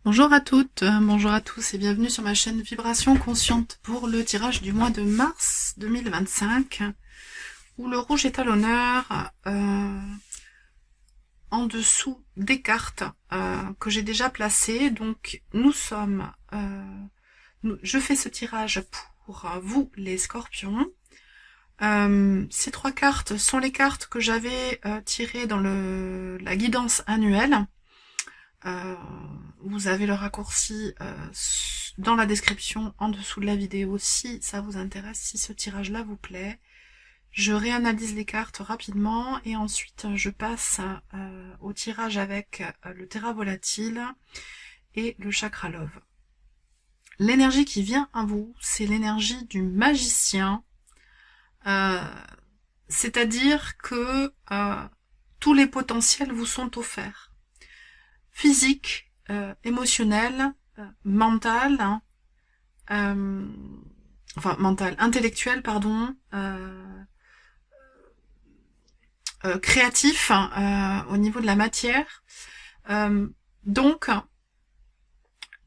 Bonjour à toutes, bonjour à tous et bienvenue sur ma chaîne Vibration Consciente pour le tirage du mois de mars 2025 où le rouge est à l'honneur en dessous des cartes que j'ai déjà placées. Donc nous sommes, je fais ce tirage pour vous les scorpions. Ces trois cartes sont les cartes que j'avais tirées dans la guidance annuelle. Vous avez le raccourci dans la description en dessous de la vidéo si ça vous intéresse, si ce tirage là vous plaît. Je réanalyse les cartes rapidement et ensuite je passe au tirage avec le Terra Volatile et le Chakra Love. L'énergie qui vient à vous, c'est l'énergie du magicien, c'est-à-dire que tous les potentiels vous sont offerts. Physique, émotionnel, mental, mental, intellectuel, pardon, créatif, au niveau de la matière. Donc,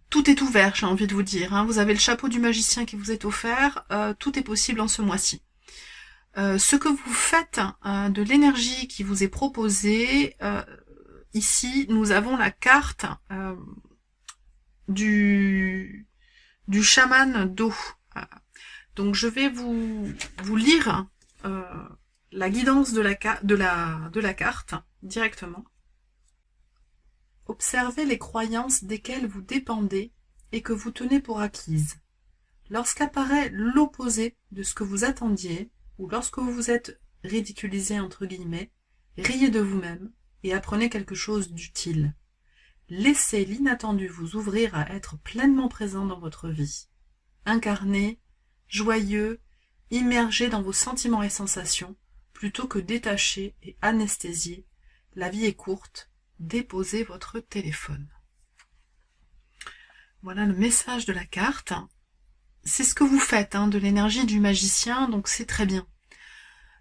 tout est ouvert, j'ai envie de vous dire. Hein. Vous avez le chapeau du magicien qui vous est offert, tout est possible en ce mois-ci. Ce que vous faites de l'énergie qui vous est proposée, ici, nous avons la carte du chaman d'eau. Donc, je vais vous lire la guidance de la carte directement. Observez les croyances desquelles vous dépendez et que vous tenez pour acquises. Lorsqu'apparaît l'opposé de ce que vous attendiez, ou lorsque vous vous êtes ridiculisé entre guillemets, riez de vous-même et apprenez quelque chose d'utile. Laissez l'inattendu vous ouvrir à être pleinement présent dans votre vie. Incarné, joyeux, immergé dans vos sentiments et sensations, plutôt que détaché et anesthésié. La vie est courte, déposez votre téléphone. Voilà le message de la carte. C'est ce que vous faites, hein, de l'énergie du magicien, donc c'est très bien.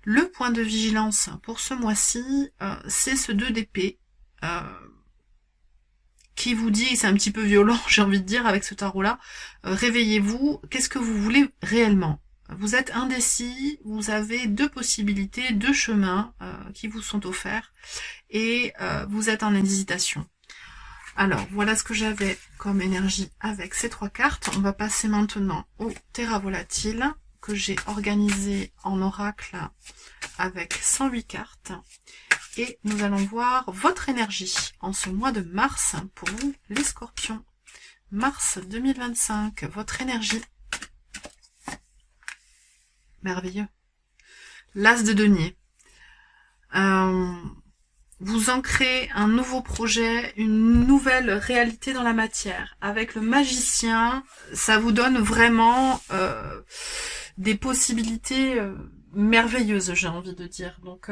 Le point de vigilance pour ce mois-ci, c'est ce 2 d'épée, qui vous dit, c'est un petit peu violent, j'ai envie de dire, avec ce tarot-là, réveillez-vous, qu'est-ce que vous voulez réellement? Vous êtes indécis, vous avez deux possibilités, deux chemins qui vous sont offerts, et vous êtes en hésitation. Alors, voilà ce que j'avais comme énergie avec ces trois cartes. On va passer maintenant au Terra Volatile, que j'ai organisé en oracle avec 108 cartes. Et nous allons voir votre énergie en ce mois de mars pour vous, les scorpions. Mars 2025, votre énergie. Merveilleux. L'As de denier. Vous ancrez un nouveau projet, une nouvelle réalité dans la matière. Avec le magicien, ça vous donne vraiment des possibilités merveilleuses, j'ai envie de dire. Donc,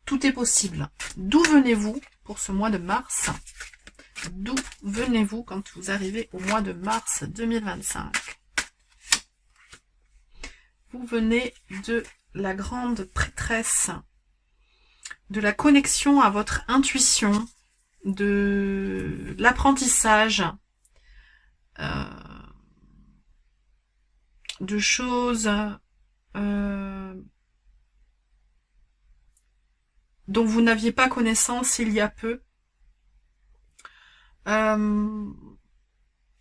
tout est possible. D'où venez-vous pour ce mois de mars? D'où venez-vous quand vous arrivez au mois de mars 2025? Vous venez de la grande prêtresse, de la connexion à votre intuition, de l'apprentissage, de choses dont vous n'aviez pas connaissance il y a peu.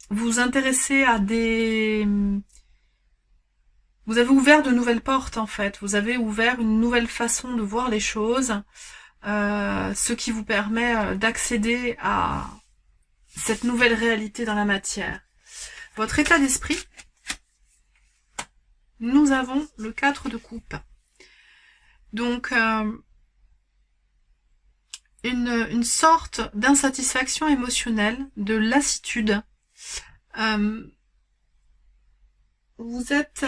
Vous intéressez à des... Vous avez ouvert de nouvelles portes, en fait. Vous avez ouvert une nouvelle façon de voir les choses, ce qui vous permet d'accéder à cette nouvelle réalité dans la matière. Votre état d'esprit, nous avons le 4 de coupe. Donc, une sorte d'insatisfaction émotionnelle, de lassitude. Vous êtes...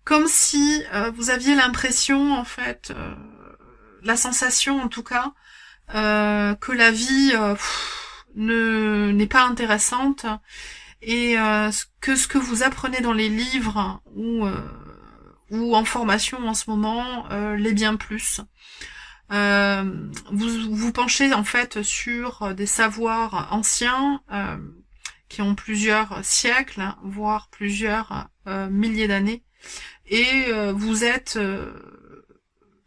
comme si vous aviez l'impression, en fait, la sensation en tout cas, que la vie n'est pas intéressante et que ce que vous apprenez dans les livres ou en formation en ce moment l'est bien plus. Vous vous penchez en fait sur des savoirs anciens qui ont plusieurs siècles, hein, voire plusieurs milliers d'années, et vous êtes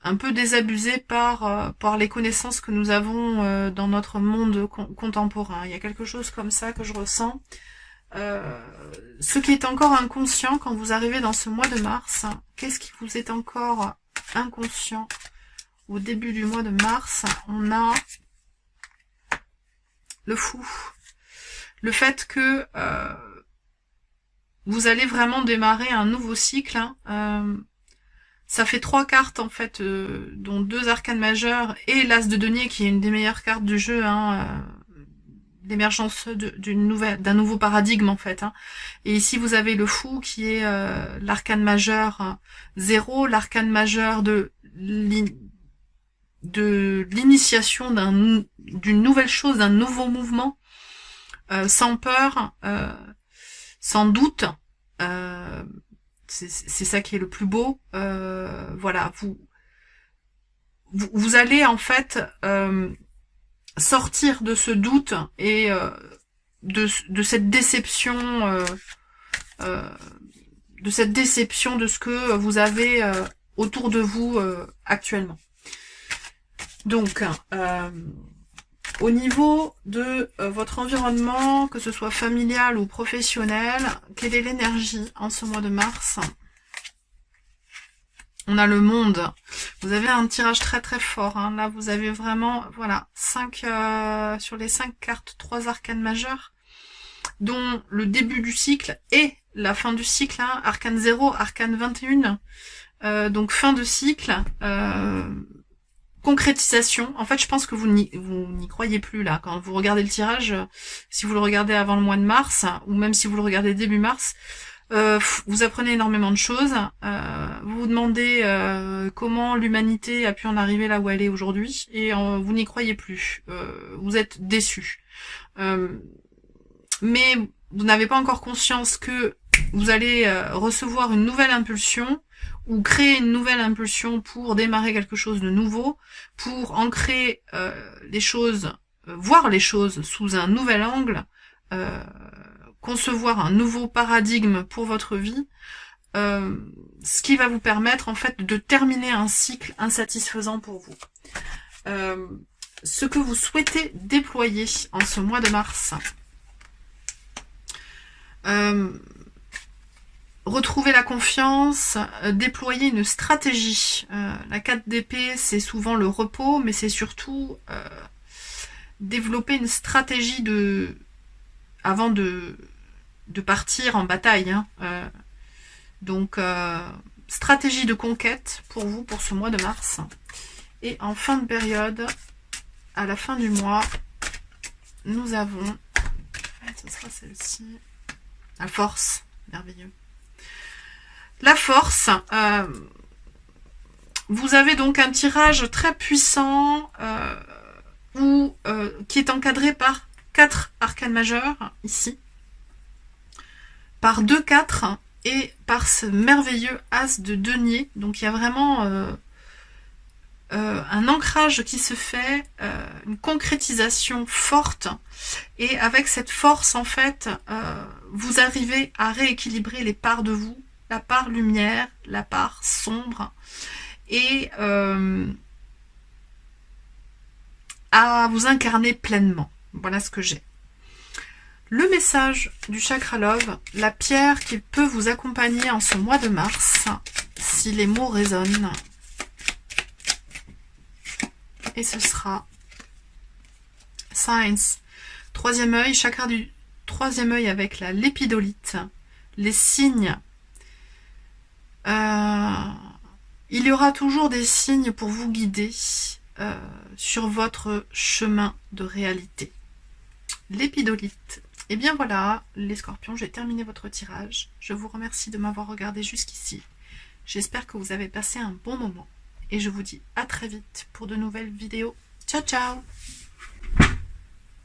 un peu désabusé par les connaissances que nous avons dans notre monde contemporain. Il y a quelque chose comme ça que je ressens. Ce qui est encore inconscient quand vous arrivez dans ce mois de mars, qu'est-ce qui vous est encore inconscient au début du mois de mars? On a le fou. Le fait que vous allez vraiment démarrer un nouveau cycle. Hein. Ça fait 3 cartes en fait, dont 2 arcanes majeures et l'as de denier qui est une des meilleures cartes du jeu, hein, l'émergence d'un nouveau paradigme en fait. Hein. Et ici vous avez le fou qui est l'arcane majeur 0, l'arcane majeur de l'initiation d'une nouvelle chose, d'un nouveau mouvement, sans peur, sans doute. C'est ça qui est le plus beau. Voilà, vous allez en fait sortir de ce doute et de cette déception, de ce que vous avez autour de vous actuellement. Donc, au niveau de votre environnement, que ce soit familial ou professionnel, quelle est l'énergie en ce mois de mars? On a le monde. Vous avez un tirage très très fort. Hein. Là, vous avez vraiment, voilà, 5 sur les 5 cartes, 3 arcanes majeures, dont le début du cycle et la fin du cycle. Hein. Arcane 0, arcane 21. Donc fin de cycle. Concrétisation. En fait, je pense que vous n'y croyez plus là. Quand vous regardez le tirage, si vous le regardez avant le mois de mars, ou même si vous le regardez début mars, vous apprenez énormément de choses. Vous vous demandez comment l'humanité a pu en arriver là où elle est aujourd'hui, et vous n'y croyez plus. Vous êtes déçus. Mais vous n'avez pas encore conscience que vous allez recevoir une nouvelle impulsion, ou créer une nouvelle impulsion pour démarrer quelque chose de nouveau, pour ancrer les choses, voir les choses sous un nouvel angle, concevoir un nouveau paradigme pour votre vie, ce qui va vous permettre en fait de terminer un cycle insatisfaisant pour vous. Ce que vous souhaitez déployer en ce mois de mars. Retrouver la confiance, déployer une stratégie. La 4 d'épée, c'est souvent le repos, mais c'est surtout développer une stratégie avant de partir en bataille. Hein. Donc, stratégie de conquête pour vous, pour ce mois de mars. Et en fin de période, à la fin du mois, nous avons, ce sera celle-ci, la force, merveilleux. La force, vous avez donc un tirage très puissant qui est encadré par 4 arcanes majeures, ici, par 2 4 et par ce merveilleux as de denier. Donc il y a vraiment un ancrage qui se fait, une concrétisation forte, et avec cette force en fait, vous arrivez à rééquilibrer les parts de vous, la part lumière, la part sombre, et à vous incarner pleinement. Voilà ce que j'ai. Le message du Chakra Love, la pierre qui peut vous accompagner en ce mois de mars, si les mots résonnent. Et ce sera Science, troisième œil, chakra du troisième œil avec la lépidolite, les signes. Il y aura toujours des signes pour vous guider sur votre chemin de réalité. L'épidolite. Et bien voilà, les scorpions, j'ai terminé votre tirage. Je vous remercie de m'avoir regardé jusqu'ici. J'espère que vous avez passé un bon moment. Et je vous dis à très vite pour de nouvelles vidéos. Ciao, ciao!